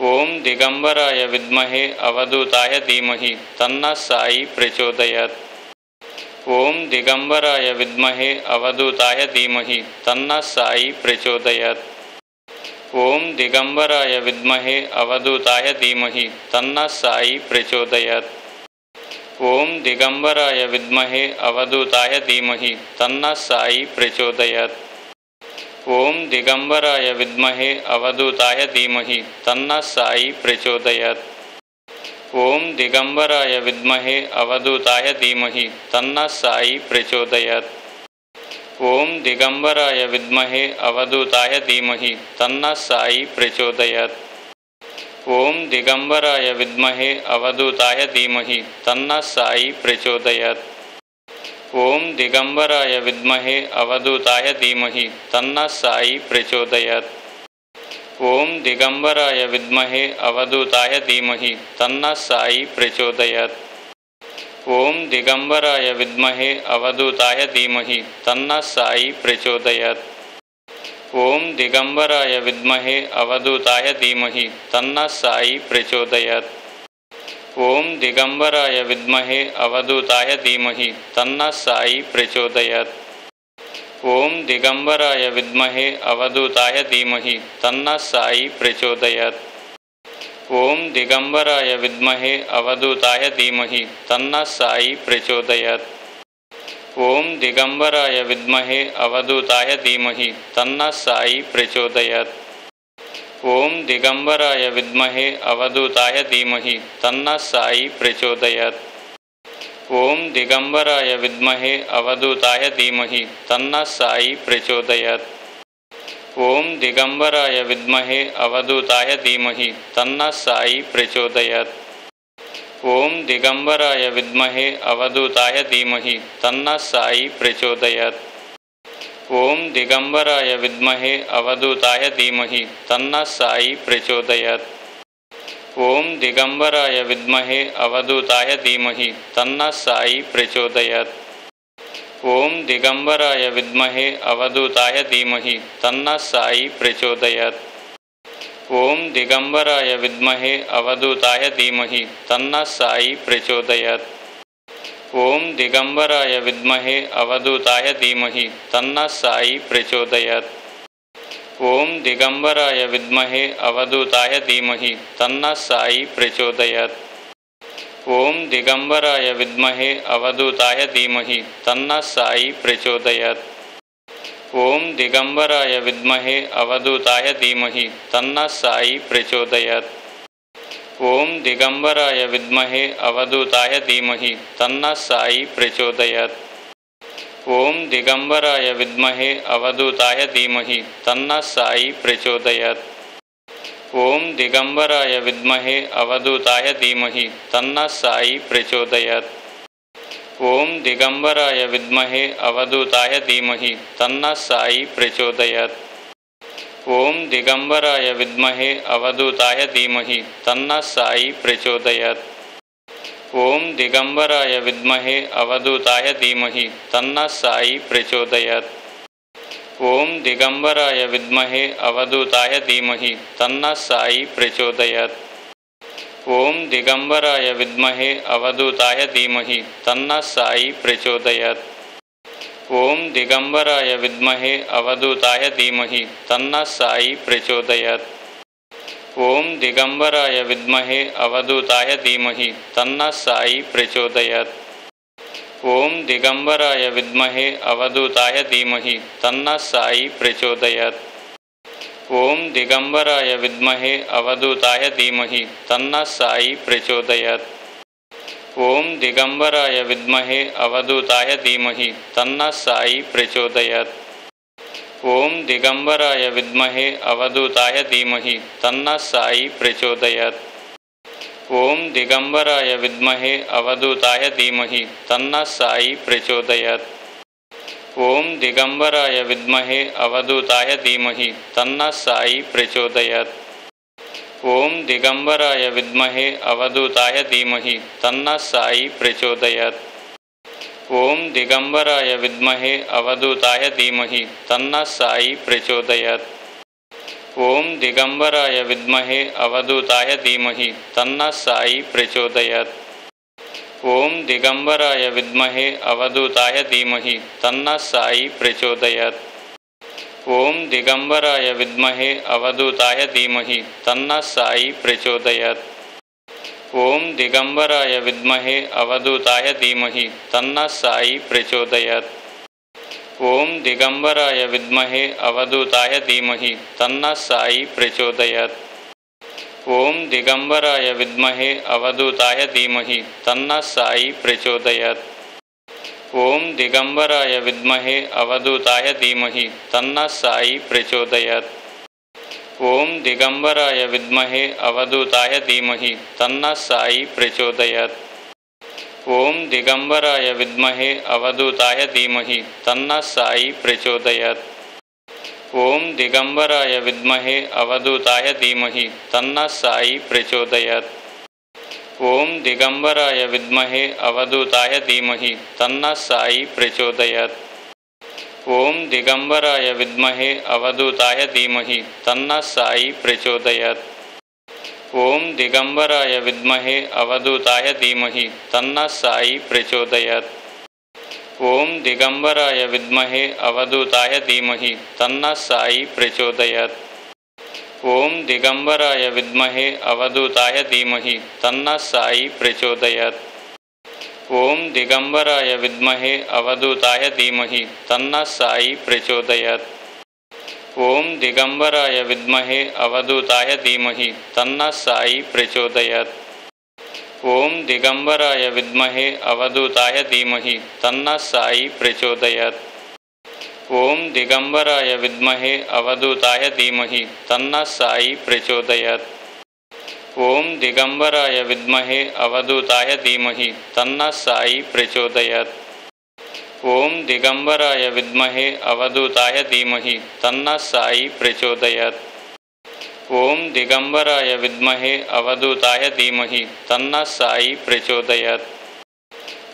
ओम दिगंबराय विद्महे अवधूताय धीमहि तन्नः साई प्रचोदयात्। ओम दिगंबराय विद्महे अवधूताय धीमहि तन्नः साई प्रचोदयात्। ओम दिगंबराय विद्महे अवधूताय धीमहि तन्नः साई प्रचोदयात्। ओम दिगंबराय विद्महे अवधूताय धीमहि तन्नः साई प्रचोदयात्। ओम दिगंबराय विद्महे अवधूताय धीमहि तन्नः साई प्रचोदयात्। ओम दिगंबराय विद्महे अवधूताय धीमहि तन्नः साई प्रचोदयात्। ओम दिगंबराय विद्महे अवधूताय धीमहि तन्नः साई प्रचोदयात्। ओम दिगंबराय विद्महे अवधूताय धीमहि तन्नः साई प्रचोदयात्। ओम दिगंबराय विद्महे अवधूताय धीमहि तन्नः साई प्रचोदयात्। ओम दिगंबराय विद्महे अवधूताय धीमहि तन्नः साई प्रचोदयात्। ओम दिगंबराय विद्महे अवधूताय धीमहि तन्नः साई प्रचोदयात्। ओम दिगंबराय विद्महे अवधूताय धीमहि तन्नः साई प्रचोदयात्। ओम दिगंबराय विद्महे अवधूताय धीमहि तन्नः साई प्रचोदयात्। ओम दिगंबराय विद्महे अवधूताय धीमहि तन्नः साई प्रचोदयात्। ओम दिगंबराय विद्महे अवधूताय धीमहि तन्नः साई प्रचोदयात्। ओम दिगंबराय विद्महे अवधूताय धीमहि तन्नः साई प्रचोदयात्। ओम दिगंबराय विद्महे अवधूताय धीमहि तन्नः साई प्रचोदयात्। ओम दिगंबराय विद्महे अवधूताय धीमहि तन्नः साई प्रचोदयात्। ओम दिगंबराय विद्महे अवधूताय धीमहि तन्नः साई प्रचोदयात्। ओम दिगंबराय विद्महे अवधूताय धीमहि तन्नः साई प्रचोदयात्। ओम दिगंबराय विद्महे अवधूताय धीमहि तन्नः साई प्रचोदयात्। ओम दिगंबराय विद्महे अवधूताय धीमहि तन्नः साई प्रचोदयात्। ओम दिगंबराय विद्महे अवधूताय धीमहि तन्नः साई प्रचोदयात्। ओम दिगंबराय विद्महे अवधूताय धीमहि तन्नः साई प्रचोदयात्। ओम दिगंबराय विद्महे अवधूताय धीमहि तन्नः साई प्रचोदयात्। ओम दिगंबराय विद्महे अवधूताय धीमहि तन्नः साई प्रचोदयात्। ओम दिगंबराय विद्महे अवधूताय धीमहि तन्नः साई प्रचोदयात्। ओम दिगंबराय विद्महे अवधूताय धीमहि तन्नः साई प्रचोदयात्। ओम दिगंबराय विद्महे अवधूताय धीमहि तन्नः साई प्रचोदयात्। ओम दिगंबराय विद्महे अवधूताय धीमहि तन्नः साई प्रचोदयात्। ओम दिगंबराय विद्महे अवधूताय धीमहि तन्नः साई प्रचोदयात्। ओम दिगंबराय विद्महे अवधूताय धीमहि तन्नः साई प्रचोदयात्। ओम दिगंबराय विद्महे अवधूताय धीमहि तन्नः साई प्रचोदयात्। ओम दिगंबराय विद्महे अवधूताय धीमहि तन्नः साई प्रचोदयात्। ओम दिगंबराय विद्महे अवधूताय धीमहि तन्नः साई प्रचोदयात्। ओम दिगंबराय विद्महे अवधूताय धीमहि तन्नः साई प्रचोदयात्। ओम दिगंबराय विद्महे अवधूताय धीमहि तन्नः साई प्रचोदयात्। ओम दिगंबराय विद्महे अवधूताय धीमहि तन्नः साई प्रचोदयात्। ओम दिगंबराय विद्महे अवधूताय धीमहि तन्नः साई प्रचोदयात्। ओम दिगंबराय विद्महे अवधूताय धीमहि तन्नः साई प्रचोदयात्। ओम दिगंबराय विद्महे अवधूताय धीमहि तन्नः साई प्रचोदयात्। ओम दिगंबराय विद्महे अवधूताय धीमहि तन्नः साई प्रचोदयात्। ओम दिगंबराय विद्महे अवधूताय धीमहि तन्नः साई प्रचोदयात्। ओम दिगंबराय विद्महे अवधूताय धीमहि तन्नः साई प्रचोदयात्। ओम दिगंबराय विद्महे अवधूताय धीमहि तन्नः साई प्रचोदयात्। ओम दिगंबराय विद्महे अवधूताय धीमहि तन्नः साई प्रचोदयात्। ओम दिगंबराय विद्महे अवधूताय धीमहि तन्नः साई प्रचोदयात्। ओम दिगंबराय विद्महे अवधूताय धीमहि तन्नः साई प्रचोदयात्। ओम दिगंबराय विद्महे अवधूताय धीमहि तन्नः साई प्रचोदयात्। ओम दिगंबराय विद्महे अवधूताय धीमहि तन्नः साई प्रचोदयात्। ओम दिगंबराय विद्महे अवधूताय धीमहि तन्नः साई प्रचोदयात्। ओम दिगंबराय विद्महे अवधूताय धीमहि तन्नः साई प्रचोदयात्। ओम दिगंबराय विद्महे अवधूताय धीमहि तन्नः साई प्रचोदयात्। ओम दिगंबराय विद्महे अवधूताय धीमहि तन्नः साई प्रचोदयात्। ओम दिगंबराय विद्महे अवधूताय धीमहि तन्नः साई प्रचोदयात्। ओम दिगंबराय विद्महे अवधूताय धीमहि तन्नः साई प्रचोदयात्। ओम दिगंबराय विद्महे अवधूताय धीमहि तन्नः साई प्रचोदयात्। ओम दिगंबराय विद्महे अवधूताय धीमहि तन्नः साई प्रचोदयात्। ओम दिगंबराय विद्महे अवधूताय धीमहि तन्नः साई प्रचोदयात्। ओम दिगंबराय विद्महे अवधूताय धीमहि तन्नः साई प्रचोदयात्। ओम दिगंबराय विद्महे अवधूताय धीमहि तन्नः साई प्रचोदयात्। ओम दिगंबराय विद्महे अवधूताय धीमहि तन्नः साई प्रचोदयात्। ओम दिगंबराय विद्महे अवधूताय धीमहि तन्नः साई प्रचोदयात्। ओम दिगंबराय विद्महे अवधूताय धीमहि तन्नः साई प्रचोदयात्। ओम दिगंबराय विद्महे अवधूताय धीमहि तन्नः साई प्रचोदयात्। ओम दिगंबराय विद्महे अवधूताय धीमहि तन्नः साई प्रचोदयात्। ओम दिगंबराय विद्महे अवधूताय धीमहि तन्नः साई प्रचोदयात्। ओम दिगंबराय विद्महे अवधूताय धीमहि तन्नः साई प्रचोदयात्।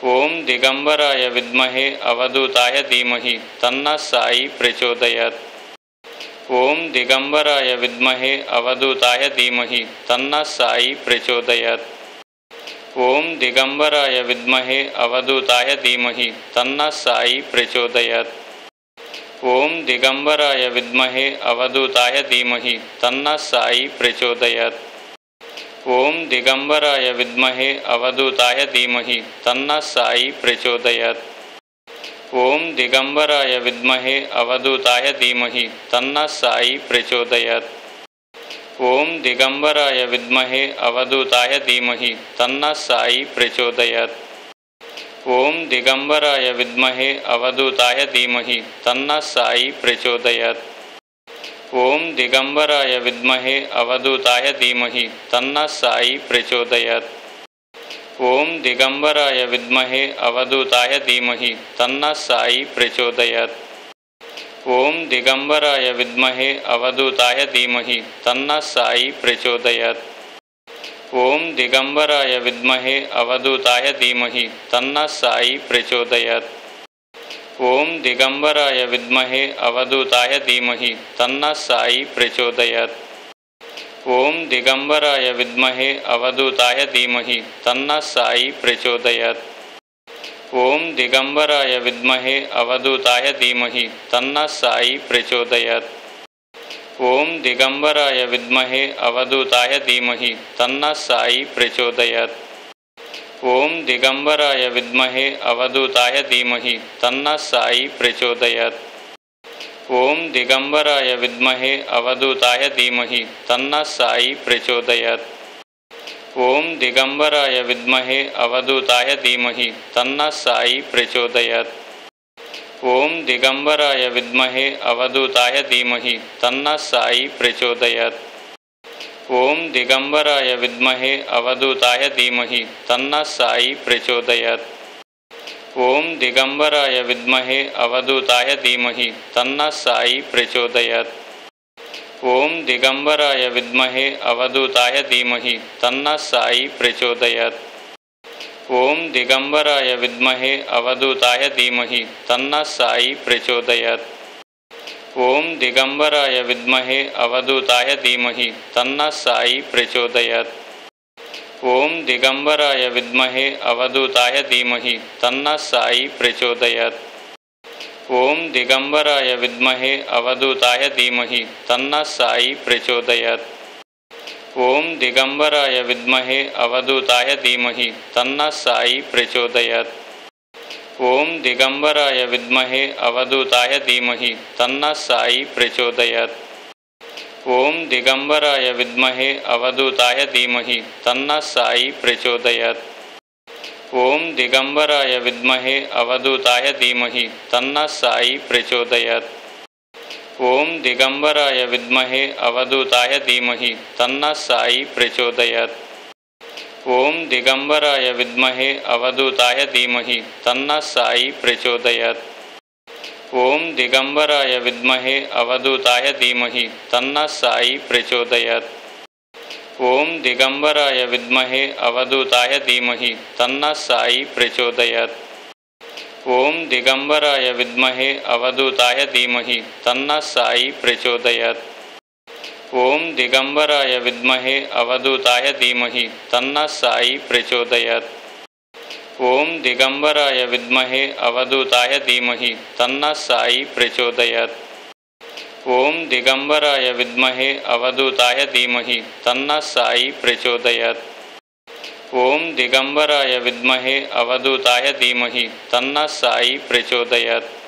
ओम दिगंबराय विद्महे अवधूताय धीमहि तन्नः साई प्रचोदयात्। ओम दिगंबराय विद्महे अवधूताय धीमहि तन्नः साई प्रचोदयात्। ओम दिगंबराय विद्महे अवधूताय धीमहि तन्नः साई प्रचोदयात्। ओम दिगंबराय विद्महे अवधूताय धीमहि तन्नः साई प्रचोदयात्। ओम दिगंबराय विद्महे अवधूताय धीमहि तन्नः साई प्रचोदयात्। ओम दिगंबराय विद्महे अवधूताय धीमहि तन्नः साई प्रचोदयात्। ओम दिगंबराय विद्महे अवधूताय धीमहि तन्नः साई प्रचोदयात्। ओम दिगंबराय विद्महे अवधूताय धीमहि तन्नः साई प्रचोदयात्। ओम दिगंबराय विद्महे अवधूताय धीमहि तन्नः साई प्रचोदयात्। ओम दिगंबराय विद्महे अवधूताय धीमहि तन्नः साई प्रचोदयात्। ओम दिगंबराय विद्महे अवधूताय धीमहि तन्नः साई प्रचोदयात्। ओम दिगंबराय विद्महे अवधूताय धीमहि तन्नः साई प्रचोदयात्। ओम दिगंबराय विद्महे अवधूताय धीमहि तन्नः साई प्रचोदयात्। ओम दिगंबराय विद्महे अवधूताय धीमहि तन्नः साई प्रचोदयात्। ओम दिगंबराय विद्महे अवधूताय धीमहि तन्नः साई प्रचोदयात्। ओम दिगंबराय विद्महे अवधूताय धीमहि तन्नः साई प्रचोदयात्। ओम दिगंबराय विद्महे अवधूताय धीमहि तन्नः साई प्रचोदयात्। ओम दिगंबराय विद्महे अवधूताय धीमहि तन्नः साई प्रचोदयात्। ओम दिगंबराय विद्महे अवधूताय धीमहि तन्नः साई प्रचोदयात्। ओम दिगंबराय विद्महे अवधूताय धीमहि तन्नः साई प्रचोदयात्। ओम दिगंबराय विद्महे अवधूताय धीमहि तन्नः साई प्रचोदयात्। ओम दिगंबराय विद्महे अवधूताय धीमहि तन्नः साई प्रचोदयात्। ओम दिगंबराय विद्महे अवधूताय धीमहि तन्नः साई प्रचोदयात्। ओम दिगंबराय विद्महे अवधूताय धीमहि तन्नः साई प्रचोदयात्। ओम दिगंबराय विद्महे अवधूताय धीमहि तन्नः साई प्रचोदयात्। ओम दिगंबराय विद्महे अवधूताय धीमहि तन्नः साई प्रचोदयात्। ओम दिगंबराय विद्महे अवधूताय धीमहि तन्नः साई प्रचोदयात्। ओम दिगंबराय विद्महे अवधूताय धीमहि तन्नः साई प्रचोदयात्। ओम दिगंबराय विद्महे अवधूताय धीमहि तन्नः साई प्रचोदयात्। ओम दिगंबराय विद्महे अवधूताय धीमहि तन्नः साई प्रचोदयात्। ओम दिगंबराय विद्महे अवधूताय धीमहि तन्नः साई प्रचोदयात्। ओम दिगंबराय विद्महे अवधूताय धीमहि तन्नः साई प्रचोदयात्। ओम दिगंबराय विद्महे अवधूताय धीमहि तन्नः साई प्रचोदयात्। ओम दिगंबराय विद्महे अवधूताय धीमहि तन्नः साई प्रचोदयात्। ओम दिगंबराय विद्महे अवधूताय धीमहि तन्नः साई प्रचोदयात्। ओम दिगंबराय विद्महे अवधूताय धीमहि तन्नः साई प्रचोदयात्। ओम दिगंबराय विद्महे अवधूताय धीमहि तन्नः साई प्रचोदयात्। ओम दिगंबराय विद्महे अवधूताय धीमहि तन्नः साई प्रचोदयात्। ओम दिगंबराय विद्महे अवधूताय धीमहि तन्नः साई प्रचोदयात्। ओम दिगंबराय विद्महे अवधूताय धीमहि तन्नः साई प्रचोदयात्।